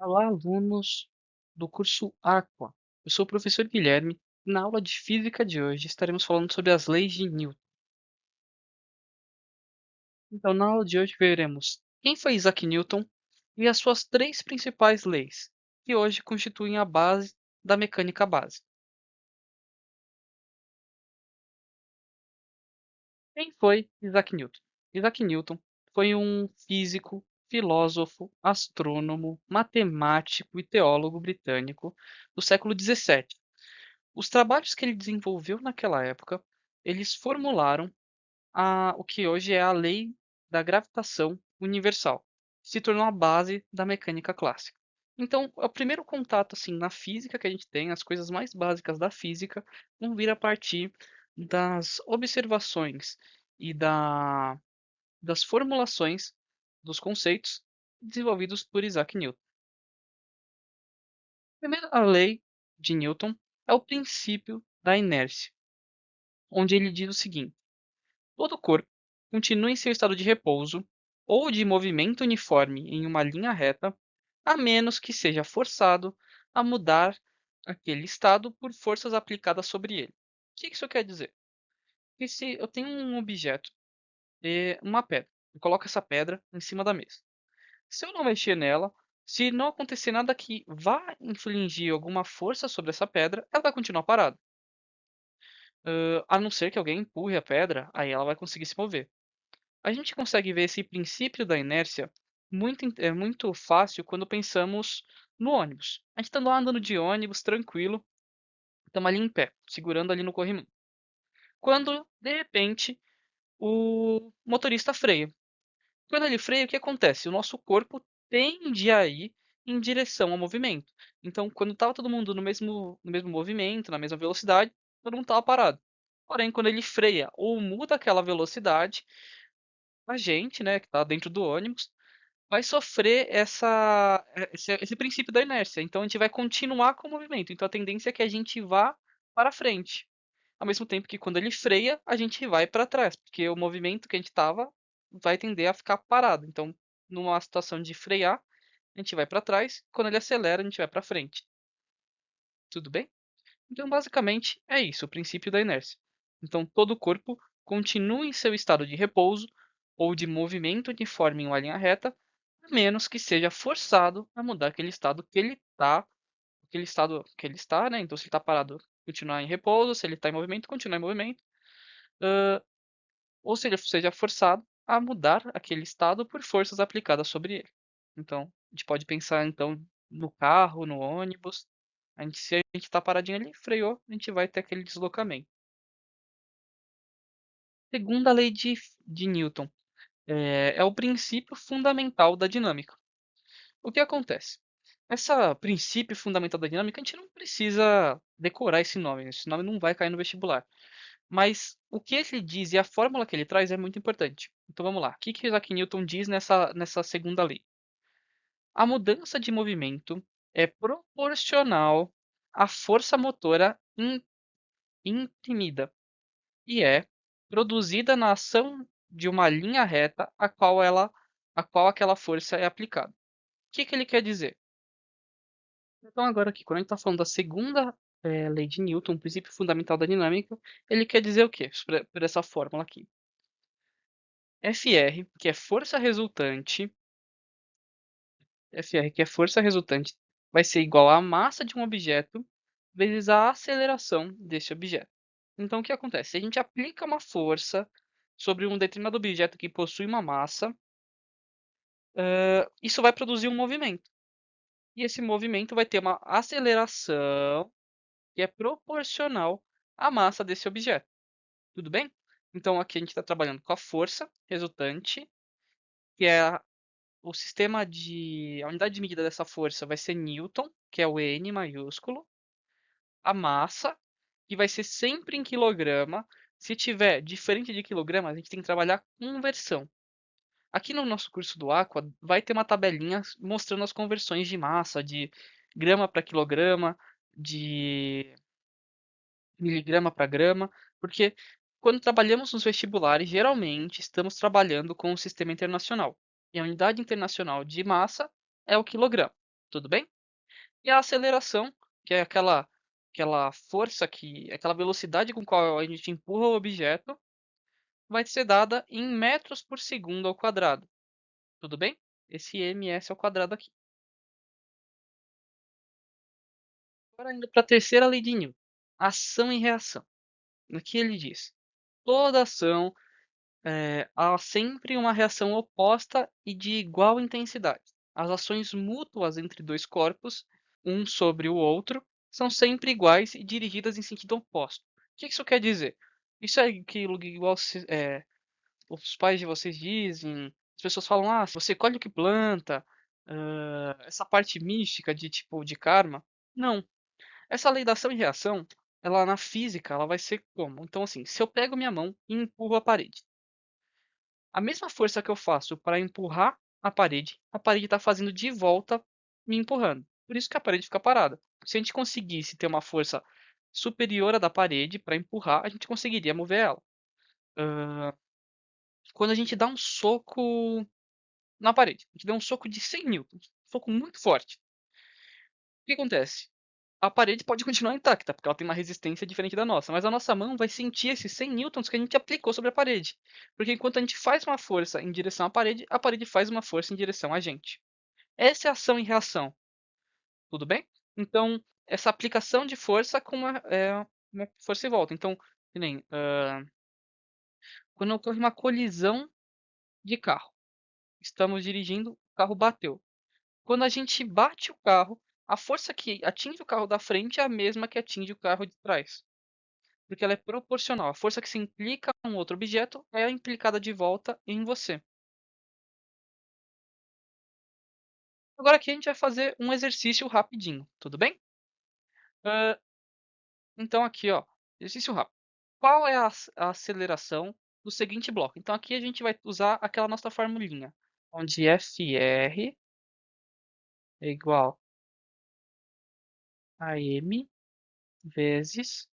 Olá, alunos do curso Aqua. Eu sou o professor Guilherme. Na aula de física de hoje estaremos falando sobre as leis de Newton. Então, na aula de hoje veremos quem foi Isaac Newton e as suas três principais leis, que hoje constituem a base da mecânica básica. Quem foi Isaac Newton? Isaac Newton foi um físico, filósofo, astrônomo, matemático e teólogo britânico do século XVII. Os trabalhos que ele desenvolveu naquela época, eles formularam o que hoje é a lei da gravitação universal, que se tornou a base da mecânica clássica. Então, o primeiro contato assim na física que a gente tem, as coisas mais básicas da física, vão vir a partir das observações e das formulações dos conceitos desenvolvidos por Isaac Newton. A primeira lei de Newton é o princípio da inércia, onde ele diz o seguinte: todo corpo continua em seu estado de repouso ou de movimento uniforme em uma linha reta, a menos que seja forçado a mudar aquele estado por forças aplicadas sobre ele. O que isso quer dizer? Que se eu tenho um objeto, uma pedra, eu coloco essa pedra em cima da mesa. Se eu não mexer nela, se não acontecer nada que vá infligir alguma força sobre essa pedra, ela vai continuar parada. A não ser que alguém empurre a pedra, aí ela vai conseguir se mover. A gente consegue ver esse princípio da inércia muito fácil quando pensamos no ônibus. A gente está lá andando de ônibus, tranquilo, estamos ali em pé, segurando ali no corrimão. Quando, de repente, o motorista freia. Quando ele freia, o que acontece? O nosso corpo tende a ir em direção ao movimento. Então, quando estava todo mundo no mesmo movimento, na mesma velocidade, todo mundo estava parado. Porém, quando ele freia ou muda aquela velocidade, a gente, né, que está dentro do ônibus, vai sofrer esse princípio da inércia. Então, a gente vai continuar com o movimento. Então, a tendência é que a gente vá para frente. Ao mesmo tempo que quando ele freia, a gente vai para trás, porque o movimento que a gente estava vai tender a ficar parado. Então, numa situação de frear, a gente vai para trás, quando ele acelera, a gente vai para frente. Tudo bem? Então, basicamente, é isso, o princípio da inércia. Então, todo o corpo continua em seu estado de repouso ou de movimento uniforme em uma linha reta, a menos que seja forçado a mudar aquele estado que ele está, aquele estado que ele está, né? Então, se ele está parado, continuar em repouso, se ele está em movimento, continuar em movimento, ou se ele seja forçado a mudar aquele estado por forças aplicadas sobre ele. Então, a gente pode pensar então no carro, no ônibus. Se a gente está paradinho ali, freou, a gente vai ter aquele deslocamento. Segunda lei de Newton é o princípio fundamental da dinâmica. O que acontece? Esse princípio fundamental da dinâmica, a gente não precisa decorar esse nome não vai cair no vestibular. Mas o que ele diz e a fórmula que ele traz é muito importante. Então vamos lá. O que Isaac Newton diz nessa segunda lei? A mudança de movimento é proporcional à força motora imprimida e é produzida na ação de uma linha reta a qual aquela força é aplicada. O que ele quer dizer? Então agora aqui, quando a gente está falando da segunda lei de Newton, o princípio fundamental da dinâmica, ele quer dizer o quê? Por essa fórmula aqui. FR, que é força resultante, FR, que é força resultante, vai ser igual à massa de um objeto vezes a aceleração desse objeto. Então, o que acontece? Se a gente aplica uma força sobre um determinado objeto que possui uma massa, isso vai produzir um movimento. E esse movimento vai ter uma aceleração que é proporcional à massa desse objeto. Tudo bem? Então, aqui a gente está trabalhando com a força resultante, que é a unidade de medida dessa força vai ser Newton, que é o N maiúsculo, a massa, que vai ser sempre em quilograma. Se tiver diferente de quilograma, a gente tem que trabalhar conversão. Aqui no nosso curso do Aqua, vai ter uma tabelinha mostrando as conversões de massa, de grama para quilograma, de miligrama para grama, porque quando trabalhamos nos vestibulares, geralmente estamos trabalhando com o sistema internacional. E a unidade internacional de massa é o quilograma. tudo bem? E a aceleração, que é aquela força aquela velocidade com qual a gente empurra o objeto, vai ser dada em metros por segundo ao quadrado, tudo bem? Esse ms ao quadrado aqui. Agora indo para a terceira lei de Newton, ação e reação. Aqui ele diz: toda ação há sempre uma reação oposta e de igual intensidade. As ações mútuas entre dois corpos, um sobre o outro, são sempre iguais e dirigidas em sentido oposto. O que isso quer dizer? Isso é aquilo que igual os pais de vocês dizem. As pessoas falam: ah, se você colhe o que planta, essa parte mística de tipo de karma. Não. Essa lei da ação e reação, ela na física, ela vai ser como? Então, assim, se eu pego minha mão e empurro a parede, a mesma força que eu faço para empurrar a parede está fazendo de volta me empurrando. Por isso que a parede fica parada. Se a gente conseguisse ter uma força superior à da parede para empurrar, a gente conseguiria mover ela. Ah, quando a gente dá um soco na parede, a gente dá um soco de 100 newtons, um soco muito forte. O que acontece? A parede pode continuar intacta, porque ela tem uma resistência diferente da nossa, mas a nossa mão vai sentir esses 100 newtons que a gente aplicou sobre a parede. Porque enquanto a gente faz uma força em direção à parede, a parede faz uma força em direção a gente. Essa é ação e reação, tudo bem? Então, essa aplicação de força com uma força e volta. Então, que nem, quando ocorre uma colisão de carro, estamos dirigindo, o carro bateu. Quando a gente bate o carro, a força que atinge o carro da frente é a mesma que atinge o carro de trás. Porque ela é proporcional. A força que se implica em um outro objeto é implicada de volta em você. Agora aqui a gente vai fazer um exercício rapidinho, tudo bem? Ah, então aqui, ó, exercício rápido. Qual é a aceleração do seguinte bloco? Então aqui a gente vai usar aquela nossa formulinha, onde FR é igual a M vezes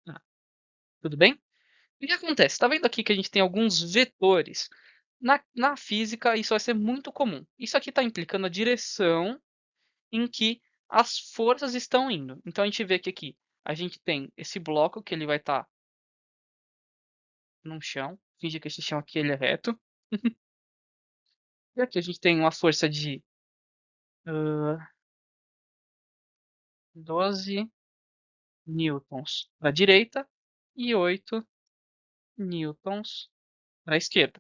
A. Tudo bem? O que acontece? Está vendo aqui que a gente tem alguns vetores? Na física, isso vai ser muito comum. Isso aqui está implicando a direção em que as forças estão indo. Então a gente vê que aqui a gente tem esse bloco que ele vai estar no chão. Finge que esse chão aqui ele é reto. E aqui a gente tem uma força de 12 newtons para a direita e 8 newtons para a esquerda.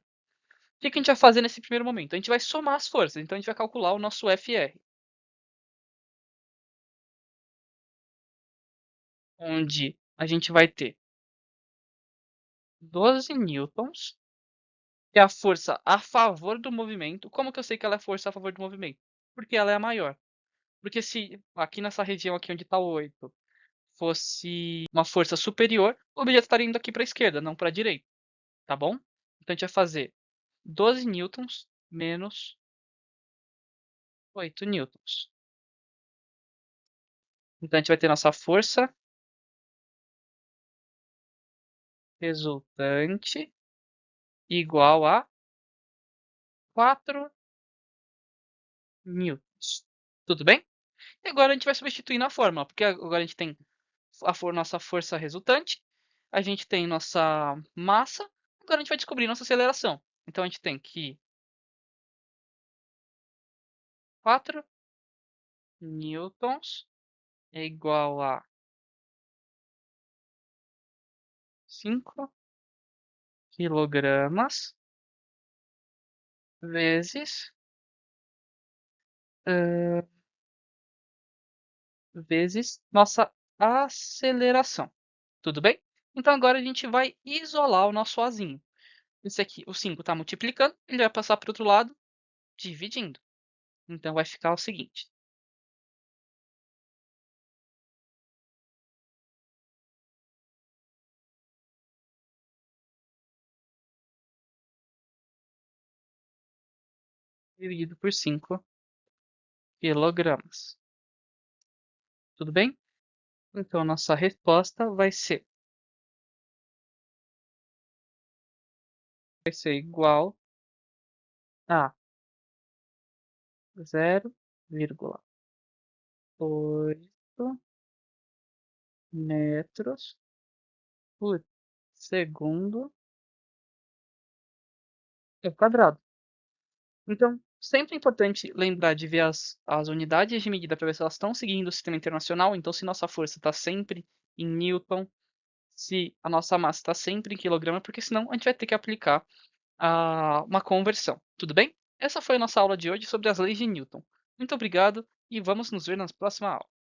O que a gente vai fazer nesse primeiro momento? A gente vai somar as forças. Então a gente vai calcular o nosso FR, onde a gente vai ter 12 newtons, que é a força a favor do movimento. Como que eu sei que ela é força a favor do movimento? Porque ela é a maior. Porque se aqui nessa região aqui onde está o 8 fosse uma força superior, o objeto estaria indo aqui para a esquerda, não para a direita, tá bom? Então a gente vai fazer 12 newtons menos 8 newtons. Então a gente vai ter nossa força resultante igual a 4 newtons. Tudo bem? E agora a gente vai substituir na fórmula, porque agora a gente tem nossa força resultante, a gente tem nossa massa, agora a gente vai descobrir nossa aceleração. Então a gente tem que 4 newtons é igual a 5 quilogramas vezes nossa aceleração. Tudo bem? Então agora a gente vai isolar o nosso Azinho. Esse aqui, o 5 está multiplicando, ele vai passar para o outro lado, dividindo. Então vai ficar o seguinte: dividido por 5 quilogramas. Tudo bem? Então nossa resposta vai ser igual a 0,0 metros por segundo ao quadrado. Então, sempre é importante lembrar de ver as unidades de medida para ver se elas estão seguindo o sistema internacional. Então, se nossa força está sempre em Newton, se a nossa massa está sempre em quilograma, porque senão a gente vai ter que aplicar uma conversão. Tudo bem? Essa foi a nossa aula de hoje sobre as leis de Newton. Muito obrigado e vamos nos ver na próxima aula.